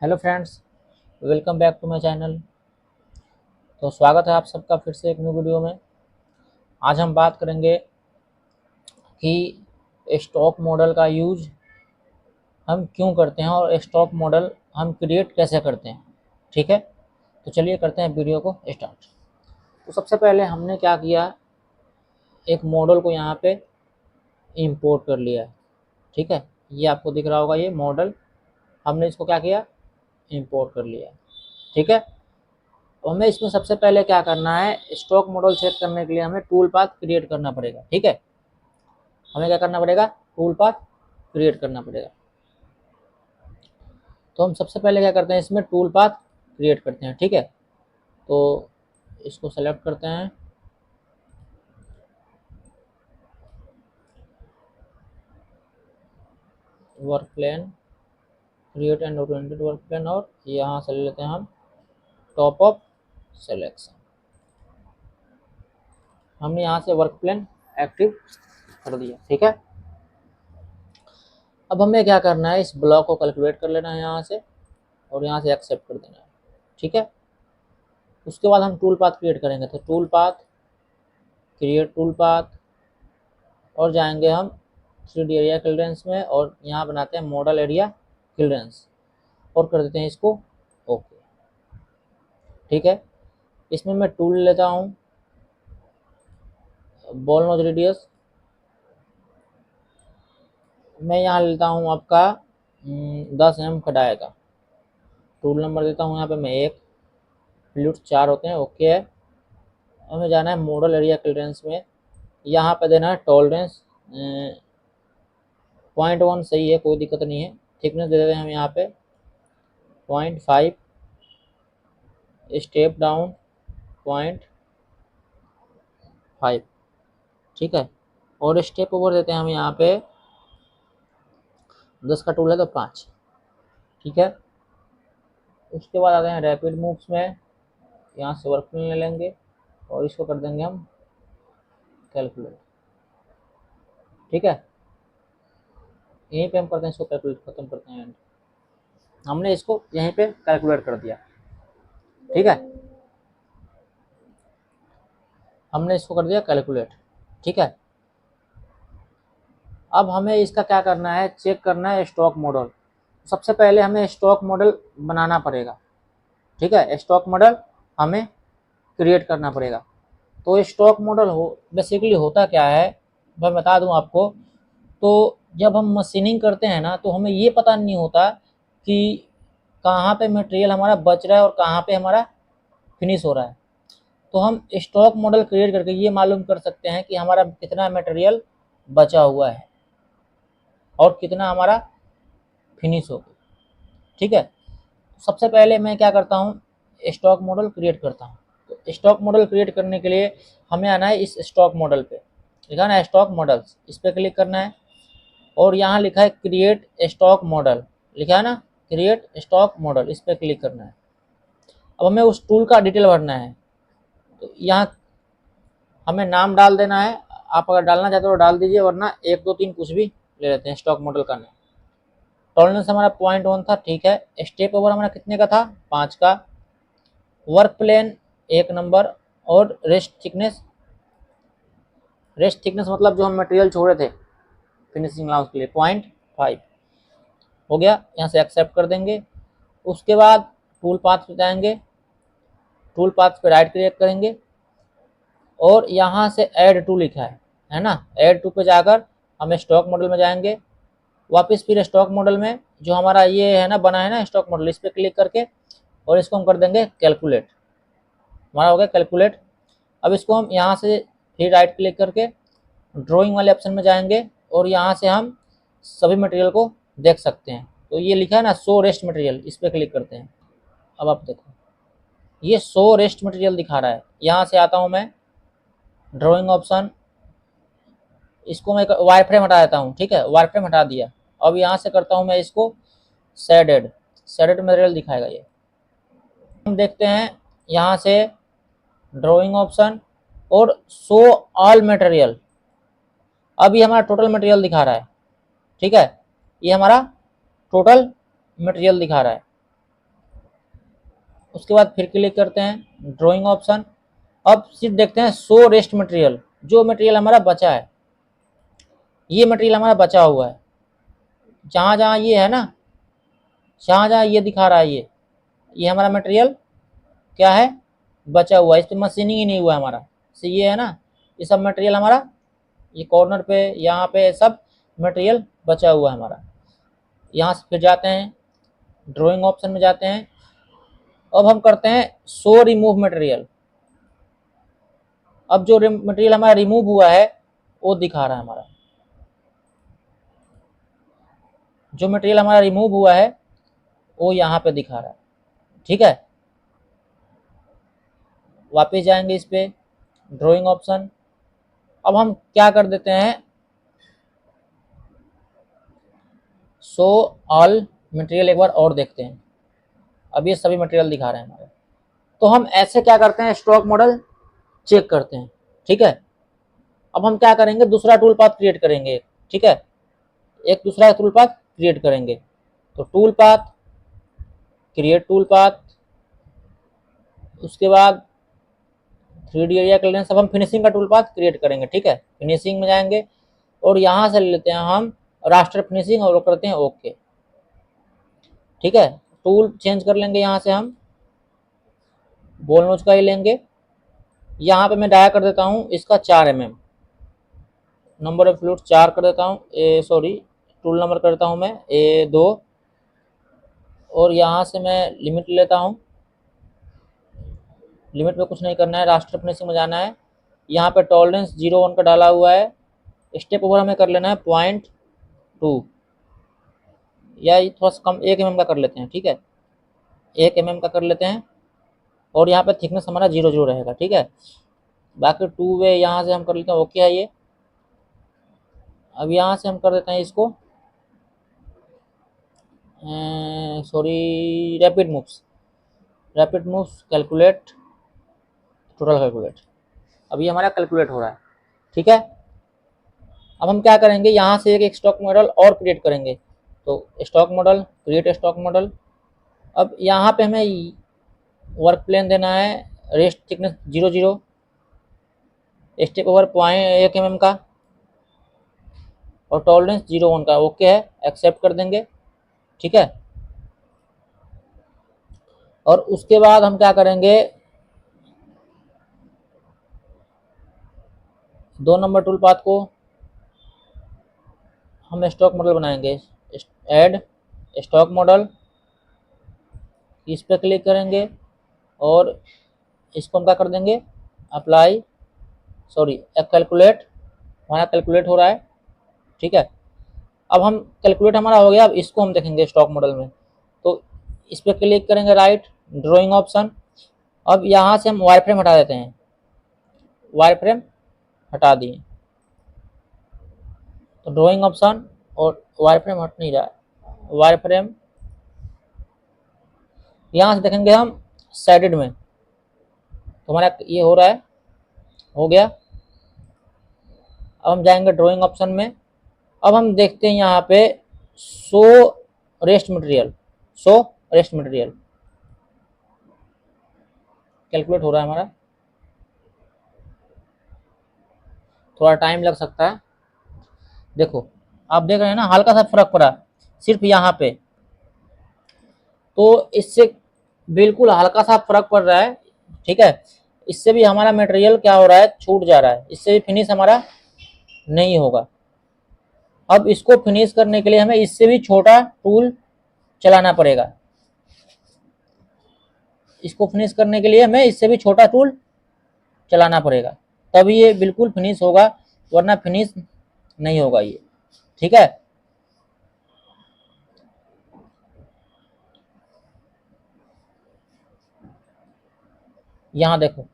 Hello friends, welcome back to my channel. तो स्वागत है आप सबका फिर से एक न्यू वीडियो में। आज हम बात करेंगे कि स्टॉक मॉडल का यूज हम क्यों करते हैं और स्टॉक मॉडल हम क्रिएट कैसे करते हैं। ठीक है, तो चलिए करते हैं वीडियो को स्टार्ट। तो सबसे पहले हमने क्या किया, एक मॉडल को यहाँ पे इंपोर्ट कर लिया है। ठीक है, ये आपको दिख रहा होगा, ये मॉडल हमने इसको क्या किया, इंपोर्ट कर लिया है। ठीक है, तो हमें इसमें सबसे पहले क्या करना है, स्टॉक मॉडल सेट करने के लिए हमें टूल पाथ क्रिएट करना पड़ेगा। ठीक है, हमें क्या करना पड़ेगा, टूल पाथ क्रिएट करना पड़ेगा। तो हम सबसे पहले क्या करते हैं, इसमें टूल पाथ क्रिएट करते हैं। ठीक है, तो इसको सेलेक्ट करते हैं, work plan, create and oriented work plan, और यहाँ से ले लेते हैं हम टॉप ऑफ सिलेक्शन। हमने यहाँ से वर्क प्लान एक्टिव कर दिया। ठीक है, अब हमें क्या करना है, इस ब्लॉक को कैलकुलेट कर लेना है यहाँ से, और यहाँ से एक्सेप्ट कर देना है। ठीक है, उसके बाद हम टूल पाथ क्रिएट करेंगे। तो tool path, create tool path, और जाएंगे हम 3D एरिया क्लियरेंस में, और यहाँ बनाते हैं मॉडल एरिया क्लियरेंस, और कर देते हैं इसको ओके। ठीक है, इसमें मैं टूल लेता हूँ, बॉल नोज रेडियस मैं यहाँ लेता हूँ आपका 10 mm का डाया का। टूल नंबर देता हूँ यहाँ पे मैं 1, फ्लूट 4 होते हैं, ओके है। हमें जाना है मॉडल एरिया क्लियरेंस में, यहाँ पे देना है टॉलरेंस 0.1 सही है, कोई दिक्कत नहीं है। थिकनेस दे देते हैं हम यहाँ पे 0.5, स्टेप डाउन 0.5। ठीक है, और स्टेप ओवर देते हैं हम यहाँ पे 10 का टूल है तो 5। ठीक है, उसके बाद आते हैं रैपिड मूव्स में, यहाँ से वर्क ले लेंगे और इसको कर देंगे हम कैलकुलेट। ठीक है, यहीं पे हम करते हैं इसको कैलकुलेट, खत्म करते हैं। हमने इसको यहीं पे कैलकुलेट कर दिया। ठीक है, हमने इसको कर दिया कैलकुलेट। ठीक है, अब हमें इसका क्या करना है, चेक करना है स्टॉक मॉडल। सबसे पहले हमें स्टॉक मॉडल बनाना पड़ेगा। ठीक है, स्टॉक मॉडल हमें क्रिएट करना पड़ेगा। तो स्टॉक मॉडल बेसिकली होता क्या है, मैं बता दूं आपको। तो जब हम मशीनिंग करते हैं ना, तो हमें ये पता नहीं होता कि कहाँ पे मटेरियल हमारा बच रहा है और कहाँ पे हमारा फिनिश हो रहा है। तो हम स्टॉक मॉडल क्रिएट करके ये मालूम कर सकते हैं कि हमारा कितना मटेरियल बचा हुआ है और कितना हमारा फिनिश हो गया। ठीक है, सबसे पहले मैं क्या करता हूँ, स्टॉक मॉडल क्रिएट करता हूँ। तो स्टॉक मॉडल क्रिएट करने के लिए हमें आना है इस स्टॉक मॉडल पे, लिखा ना स्टॉक मॉडल्स, इस पर क्लिक करना है, और यहाँ लिखा है क्रिएट स्टॉक मॉडल, लिखा है ना क्रिएट स्टॉक मॉडल, इस पर क्लिक करना है। अब हमें उस टूल का डिटेल भरना है। तो यहाँ हमें नाम डाल देना है, आप अगर डालना चाहते हो तो डाल दीजिए, वरना 1 2 3 कुछ भी ले लेते हैं स्टॉक मॉडल का नाम। टॉलरेंस हमारा 0.1 था, ठीक है। स्टेप ओवर हमारा कितने का था, 5 का। वर्क प्लेन 1 नंबर, और रेस्ट थिकनेस मतलब जो हम मटेरियल छोड़े थे फिनिशिंग लाउंज के लिए 0.5 हो गया। यहाँ से एक्सेप्ट कर देंगे। उसके बाद टूल पाथ पे जाएंगे, टूल पाथ पे राइट क्लिक करेंगे, और यहाँ से ऐड टू लिखा है ना, ऐड टू पे जाकर हम स्टॉक मॉडल में जाएंगे। वापस फिर स्टॉक मॉडल में जो हमारा ये है ना, बना है ना स्टॉक मॉडल, इस पर क्लिक करके और इसको हम कर देंगे कैलकुलेट। हमारा हो गया कैलकुलेट। अब इसको हम यहाँ से फिर राइट क्लिक करके ड्राइंग वाले ऑप्शन में जाएंगे, और यहाँ से हम सभी मटेरियल को देख सकते हैं। तो ये लिखा है ना शो रेस्ट मटेरियल, इस पर क्लिक करते हैं। अब आप देखो ये शो रेस्ट मटेरियल दिखा रहा है। यहाँ से आता हूँ मैं ड्राइंग ऑप्शन, इसको मैं वायर फ्रेम हटा देता हूँ। ठीक है, वायर फ्रेम हटा दिया। अब यहाँ से करता हूँ मैं इसको शेडेड मटेरियल दिखाएगा ये। हम देखते हैं यहाँ से ड्राइंग ऑप्शन और शो ऑल मटेरियल। अब ये हमारा टोटल मटेरियल दिखा रहा है। ठीक है, ये हमारा टोटल मटेरियल दिखा रहा है। उसके बाद फिर क्लिक करते हैं ड्राइंग ऑप्शन। अब सिर्फ देखते हैं शो रेस्ट मटेरियल, जो मटेरियल हमारा बचा है, ये मटेरियल हमारा बचा हुआ है, जहाँ जहाँ ये है ना, जहाँ जहाँ ये दिखा रहा है, ये हमारा मटेरियल क्या है, बचा हुआ है, इस पर मशीनिंग ही नहीं हुआ हमारा। तो ये है ना, ये सब मटेरियल हमारा, ये कॉर्नर पे यहाँ पे सब मटेरियल बचा हुआ है हमारा। यहाँ से फिर जाते हैं ड्राइंग ऑप्शन में जाते हैं। अब हम करते हैं शो रिमूव मटेरियल। अब जो मटेरियल हमारा रिमूव हुआ है वो दिखा रहा है हमारा, जो मटेरियल हमारा रिमूव हुआ है वो यहाँ पे दिखा रहा है। ठीक है, वापस जाएंगे इस पे ड्राइंग ऑप्शन। अब हम क्या कर देते हैं, शो ऑल मटेरियल एक बार और देखते हैं। अब ये सभी मटेरियल दिखा रहे हैं हमारे। तो हम ऐसे क्या करते हैं, स्टॉक मॉडल चेक करते हैं। ठीक है, अब हम क्या करेंगे, दूसरा टूल पाथ क्रिएट करेंगे। ठीक है, एक दूसरा टूल पाथ क्रिएट करेंगे। तो tool path, create tool path, उसके बाद 3D एरिया कर लेना। सब हम फिनिशिंग का टूल पाथ क्रिएट करेंगे। ठीक है, फिनिशिंग में जाएंगे और यहाँ से ले लेते हैं हम रास्टर फिनिशिंग और करते हैं ओके। ठीक है, टूल चेंज कर लेंगे, यहाँ से हम बॉल नोच का ही लेंगे। यहाँ पे मैं डाया कर देता हूँ इसका 4 mm, नंबर ऑफ फ्लूट 4 कर देता हूँ, सॉरी टूल नंबर कर देता हूँ मैं A2। और यहाँ से मैं लिमिट लेता हूँ, लिमिट में कुछ नहीं करना है, रास्टर फिनिशिंग में जाना है। यहाँ पे टॉलरेंस 0.1 का डाला हुआ है। स्टेप ओवर हमें कर लेना है 0.2 या थोड़ा सा कम 1 mm का कर लेते हैं। ठीक है, 1 mm का कर लेते हैं। और यहाँ पे थिकनेस हमारा 0.0 रहेगा। ठीक है, बाकी 2 वे यहाँ से हम कर लेते हैं ओके है ये। अब यहाँ से हम कर देते हैं इसको sorry rapid moves calculate total calculate. अभी हमारा कैलकुलेट हो रहा है। ठीक है, अब हम क्या करेंगे, यहाँ से एक स्टॉक मॉडल और क्रिएट करेंगे। तो stock model, create stock model. अब यहाँ पे हमें वर्क प्लेन देना है, rest thickness 0.0, step over 1 mm का और टॉलरेंस 0.1 का। ओके है, एक्सेप्ट कर देंगे। ठीक है, और उसके बाद हम क्या करेंगे, 2 नंबर टूल पाथ को हम स्टॉक मॉडल बनाएंगे। ऐड स्टॉक मॉडल, इस पर क्लिक करेंगे और इसको हम क्या कर देंगे, अप्लाई सॉरी कैलकुलेट, हमारा कैलकुलेट हो रहा है। ठीक है, अब हम कैलकुलेट हमारा हो गया। अब इसको हम देखेंगे स्टॉक मॉडल में। तो इस पर क्लिक करेंगे, राइट ड्राइंग ऑप्शन। अब यहाँ से हम वायर फ्रेम हटा देते हैं, वायर फ्रेम हटा दिए। तो ड्राइंग ऑप्शन और वायर फ्रेम हट नहीं रहा है, वायर फ्रेम यहाँ से देखेंगे हम साइडेड में। तो हमारा ये हो रहा है, हो गया। अब हम जाएंगे ड्राइंग ऑप्शन में। अब हम देखते हैं यहाँ पे show rest material, show rest material calculate हो रहा है हमारा, थोड़ा टाइम लग सकता है। देखो आप देख रहे हैं ना, हल्का सा फर्क पड़ा सिर्फ यहाँ पे। तो इससे बिल्कुल हल्का सा फर्क पड़ रहा है। ठीक है, इससे भी हमारा मटेरियल क्या हो रहा है, छूट जा रहा है, इससे भी फिनिश हमारा नहीं होगा। अब इसको फिनिश करने के लिए हमें इससे भी छोटा टूल चलाना पड़ेगा। इसको फिनिश करने के लिए हमें इससे भी छोटा टूल चलाना पड़ेगा, तभी ये बिल्कुल फिनिश होगा, वरना फिनिश नहीं होगा ये। ठीक है, यहाँ देखो,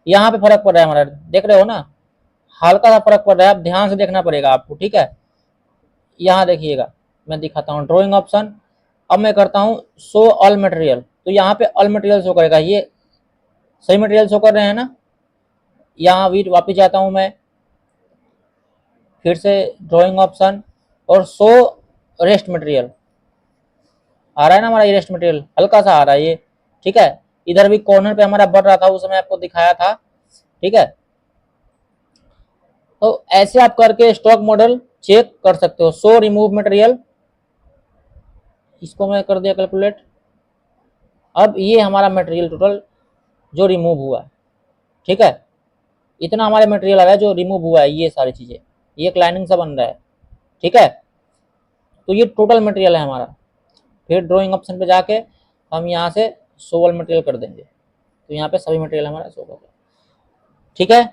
यहाँ पे फर्क पड़ रहा है हमारा, देख रहे हो ना, हल्का सा फर्क पड़ रहा है। अब ध्यान से देखना पड़ेगा आपको। ठीक है, यहाँ देखिएगा, मैं दिखाता हूँ ड्राइंग ऑप्शन। अब मैं करता हूँ शो ऑल मटेरियल। तो यहाँ पे ऑल मटेरियल शो करेगा, ये सही मटेरियल शो कर रहे हैं ना। यहाँ भी वापस जाता हूँ मैं, फिर से ड्राइंग ऑप्शन और शो रेस्ट मटेरियल। आ रहा है ना हमारा ये रेस्ट मटेरियल, हल्का सा आ रहा है ये। ठीक है, इधर भी कॉर्नर पे हमारा बढ़ रहा था, उस समय आपको दिखाया था। ठीक है, तो ऐसे आप करके स्टॉक मॉडल चेक कर सकते हो। शो रिमूव मटेरियल, इसको मैं कर दिया कैलकुलेट। अब ये हमारा मटेरियल टोटल जो रिमूव हुआ है, ठीक है, इतना हमारे मटेरियल आ रहा है जो रिमूव हुआ है, ये सारी चीजें, ये एक लाइनिंग सा बन रहा है। ठीक है, तो ये टोटल मटेरियल है हमारा। फिर ड्राइंग ऑप्शन पे जाके हम यहाँ से शो वाल मटेरियल कर देंगे, तो यहाँ पे सभी मटेरियल हमारा शो कर। ठीक है,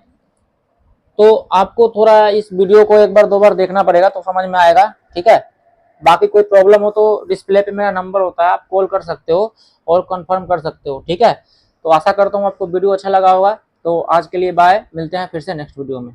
तो आपको थोड़ा इस वीडियो को एक बार दो बार देखना पड़ेगा तो समझ में आएगा। ठीक है, बाकी कोई प्रॉब्लम हो तो डिस्प्ले पे मेरा नंबर होता है, आप कॉल कर सकते हो और कंफर्म कर सकते हो। ठीक है, तो आशा करता हूँ आपको वीडियो अच्छा लगा होगा। तो आज के लिए बाय, मिलते हैं फिर से नेक्स्ट वीडियो में।